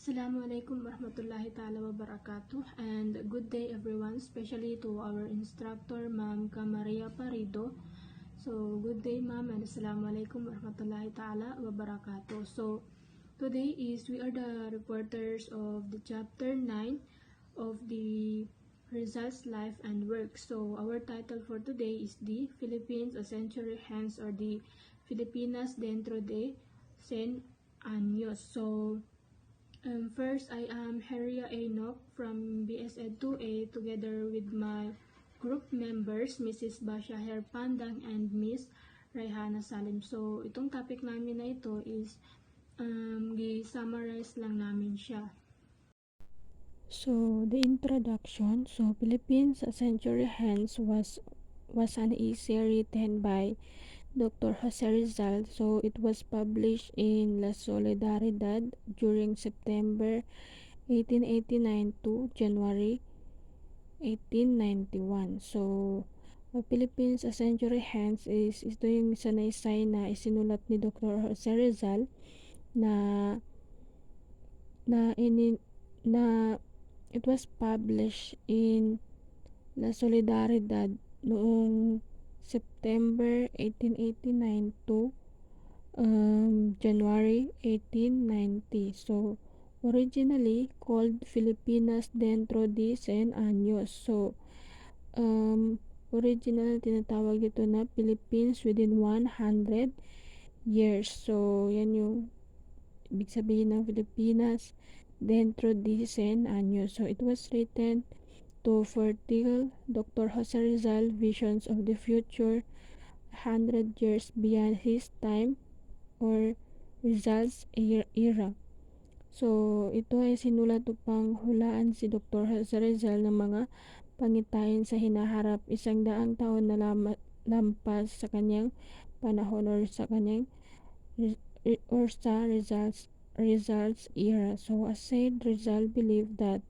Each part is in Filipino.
Assalamualaikum warahmatullahi ta'ala wabarakatuh, and good day everyone, especially to our instructor Ma'am Camaria Parido. So good day ma'am, and Assalamualaikum warahmatullahi ta'ala wabarakatuh. So today we are the reporters of the chapter 9 of the Rizal's life and work. So our title for today is the Philippines a century hence, or the Filipinas dentro de 100 años. So first, I am Heria Enoch from BSED 2A together with my group members, Mrs. Basha Herpandang and Miss Rayhana Salim. So, itong topic namin na ito is i-summarize lang namin siya. So, the introduction. So, Philippines a Century Hence was an essay written by Dr. Jose Rizal. So, it was published in La Solidaridad during September 1889 to January 1891. So, Philippines a Century Hence ito yung sanaysay na isinulat ni Dr. Jose Rizal na it was published in La Solidaridad noong September 1889 to January 1890. So, originally called Filipinas dentro de 100 años. So, original tinatawag ito na Philippines within 100 years. So, yan yung ibig sabihin ng Filipinas dentro de 100 años. So, it was written to foretell Dr. Jose Rizal visions of the future 100 years beyond his time or Rizal's era. So, ito ay sinulat upang hulaan si Dr. Jose Rizal ng mga pangitahin sa hinaharap 100 taon na lampas sa kanyang panahon or sa kanyang Rizal's era. So, as said, Rizal believed that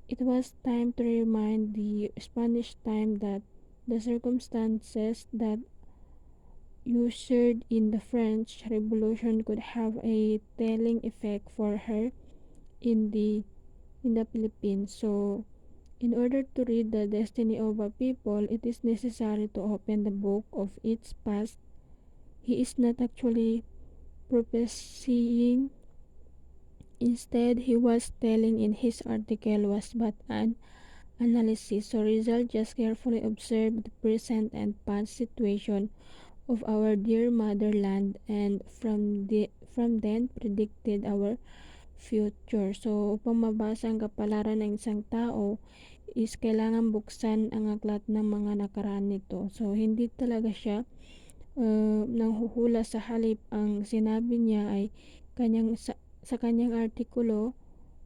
it was time to remind the Spanish time that the circumstances that ushered in the French Revolution could have a telling effect for her in the Philippines. So, in order to read the destiny of a people, it is necessary to open the book of its past. He is not actually prophesying. Instead, he was telling in his article was but an analysis. So, Rizal just carefully observed the present and past situation of our dear motherland and from then predicted our future. So, upang mabasa ang kapalaran ng isang tao is kailangan buksan ang aklat ng mga nakaraan nito. So, hindi talaga siya nanghuhula sa halip. Ang sinabi niya ay sa kanyang artikulo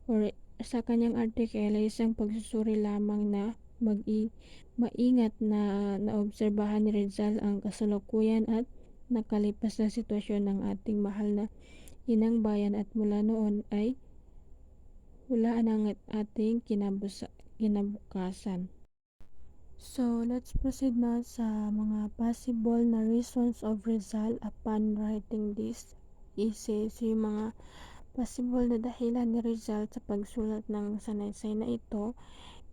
or sa kanyang article ay isang pagsusuri lamang na maingat na naobserbahan ni Rizal ang kasalukuyan at nakalipas na sitwasyon ng ating mahal na inang bayan at mula noon ay hulaan ang ating kinabukasan. So, let's proceed na sa mga possible na reasons of Rizal upon writing this essay. So, yung mga possible na dahilan ni Rizal sa pagsulat ng sanaysay na ito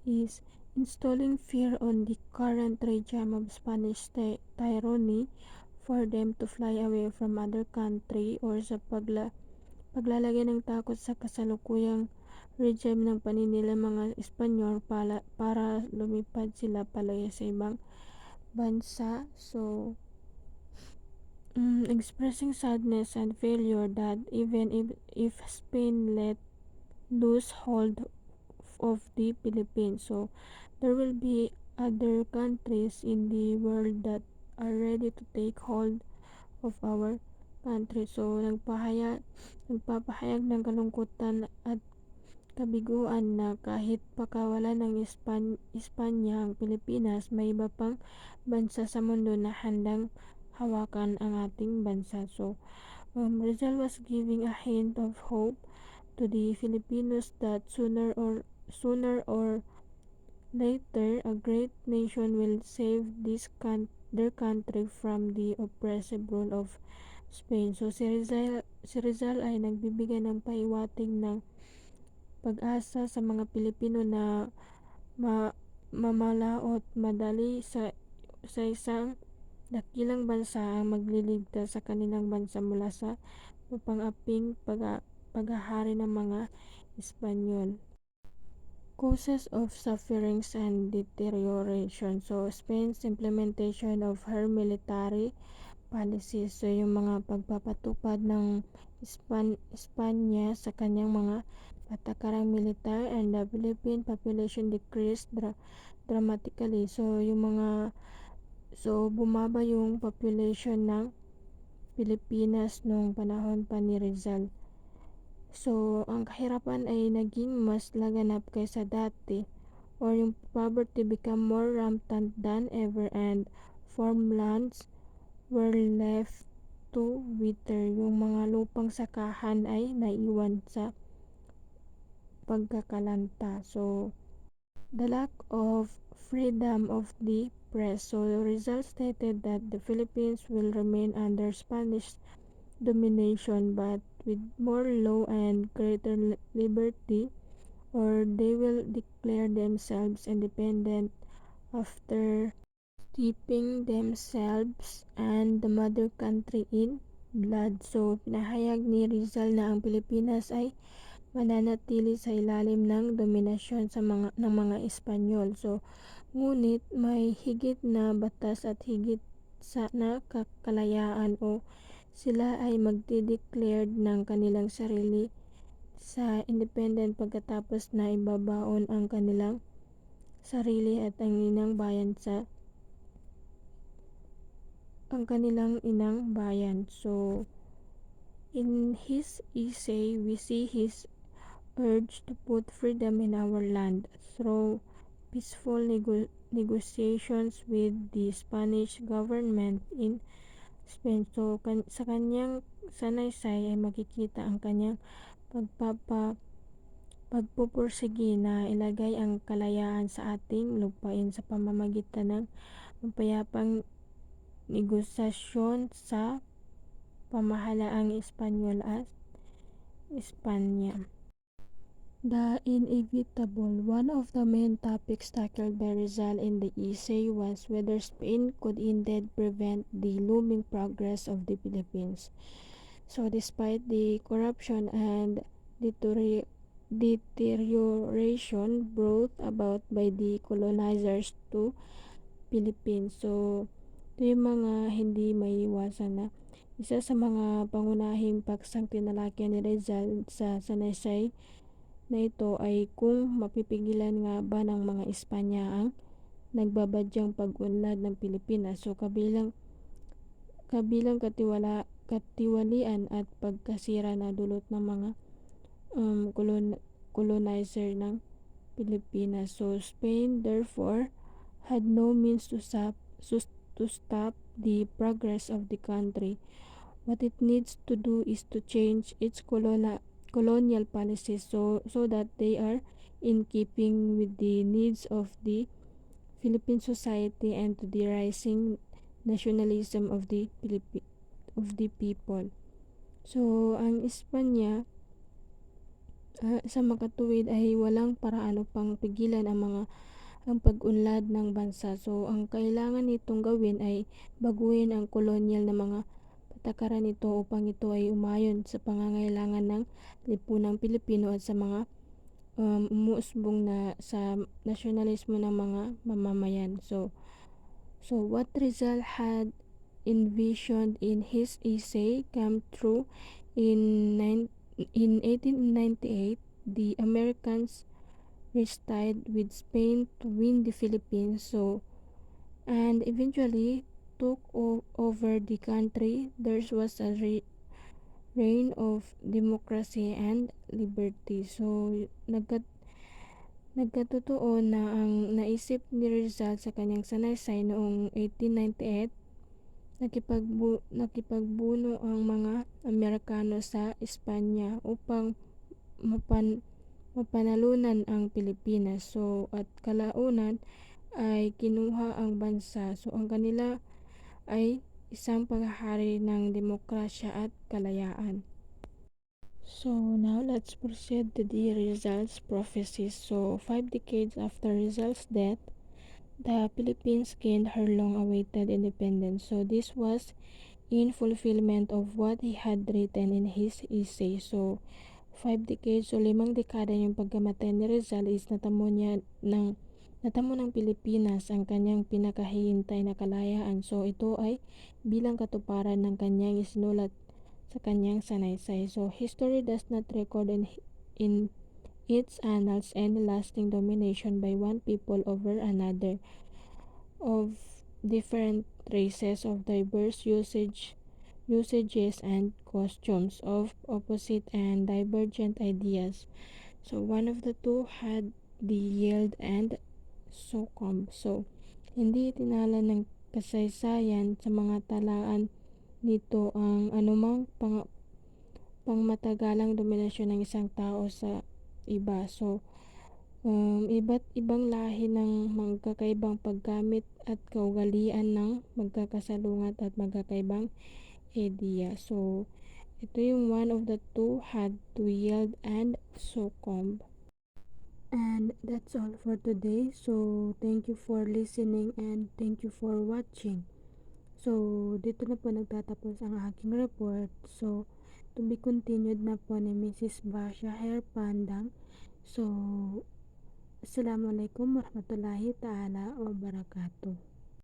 is installing fear on the current regime of Spanish tyranny for them to fly away from other country, or sa paglalagay ng takot sa kasalukuyang regime ng paninila mga Espanyol para lumipad sila palaya sa ibang bansa. So, expressing sadness and failure that even if Spain let loose hold of the Philippines, so there will be other countries in the world that are ready to take hold of our country. So, nagpapahayag ng kalungkutan at kabiguan na kahit pakawalan ng Espanya ang Pilipinas, may iba pang bansa sa mundo na handang hawakan ang ating bansa. So, Rizal was giving a hint of hope to the Filipinos that sooner or later a great nation will save their country from the oppressive rule of Spain. So, si Rizal ay nagbibigay ng pahiwatig ng pag-asa sa mga Pilipino na mamalaot madali sa isang dakilang bansa ang magliligtas sa kanilang bansa mula sa mapang-aping paghahari ng mga Espanyol. Causes of sufferings and deterioration. So, Spain's implementation of her military policies. So, yung mga pagpapatupad ng Espanya sa kanyang mga patakarang militar, and the Philippine population decreased dramatically. So, bumaba yung population ng Pilipinas noong panahon pa ni Rizal. So, ang kahirapan ay naging mas laganap kaysa dati, or yung poverty become more rampant than ever, and farmlands were left to wither. Yung mga lupang sakahan ay naiwan sa pagkakalanta. So, the lack of freedom of the press. So, the result stated that the Philippines will remain under Spanish domination but with more law and greater liberty, or they will declare themselves independent after steeping themselves and the mother country in blood. So, pinahayag ni Rizal na ang Pilipinas ay mananatili sa ilalim ng dominasyon ng mga Espanyol. So, ngunit may higit na batas at higit na kalayaan, o sila ay magde-declared ng kanilang sarili sa independent pagkatapos na ibabaon ang kanilang sarili at ang kanilang inang bayan. So, in his essay, we see his urge to put freedom in our land through peaceful negotiations with the Spanish government in Spain. So, sa kanyang sanaysay ay makikita ang kanyang pagpupursige na ilagay ang kalayaan sa ating lupain sa pamamagitan ng mapayapang negosasyon sa pamahalaang Espanyol at Espanya. The inevitable. One of the main topics tackled by Rizal in the essay was whether Spain could indeed prevent the looming progress of the Philippines. So, despite the corruption and deterioration brought about by the colonizers to Philippines. So, ito yung mga hindi maiiwasan na isa sa mga pangunahing paksang tinalakyan ni Rizal sa sanaysay na ito ay kung mapipigilan nga ba ng mga Espanya ang nagbabadyang pag-unlad ng Pilipinas. So, kabilang katiwalian at pagkasira na dulot ng mga colonizer ng Pilipinas. So, Spain therefore had no means to stop the progress of the country. What it needs to do is to change its colonial policies so that they are in keeping with the needs of the Philippine society and to the rising nationalism of the people. So, ang Espanya sa makatuwid ay walang paraan upang pigilan ang pag-unlad ng bansa. So, ang kailangan nitong gawin ay baguhin ang kolonyal na mga patakaran nito upang ito ay umayon sa pangangailangan ng lipunang Pilipino at sa mga umuusbong na sa nasyonalismo ng mga mamamayan. So what Rizal had envisioned in his essay came true. In 1898, the Americans reached with Spain to win the Philippines, and eventually took over the country. There was a reign of democracy and liberty. So, nagkatotoo na ang naisip ni Rizal sa kanyang sanaysay noong 1898, nakipagbuno ang mga Amerikano sa Espanya upang mapanalunan ang Pilipinas. So, at kalaunan ay kinuha ang bansa. So, ang kanila ay isang paghahari ng demokrasya at kalayaan. So now let's proceed to the Rizal's prophecies. So 5 decades after Rizal's death, the Philippines gained her long-awaited independence. So this was in fulfillment of what he had written in his essay. So 5 decades o 5 dekada yung pagkamatay ni Rizal is natamo ng Pilipinas ang kanyang pinakahihintay na kalayaan. So ito ay bilang katuparan ng kanyang isinulat sa kanyang sanaysay. So history does not record in its annals any lasting domination by one people over another of different races of diverse usages and costumes of opposite and divergent ideas. So one of the two had the yield and succumb. So hindi itinala ng kasaysayan sa mga talaan nito ang anumang pangmatagalang dominasyon ng isang tao sa iba. So iba't ibang lahi ng magkakaibang paggamit at kaugalian ng magkakasalungat at magkakaibang idea. So, ito yung one of the two had to yield and succumb. And that's all for today. So, thank you for listening and thank you for watching. So, dito na po nagtatapos ang aking report. So, to be continued na po ni Mrs. Basha Herpandang. So, Assalamualaikum warahmatullahi ta'ala wabarakatuh.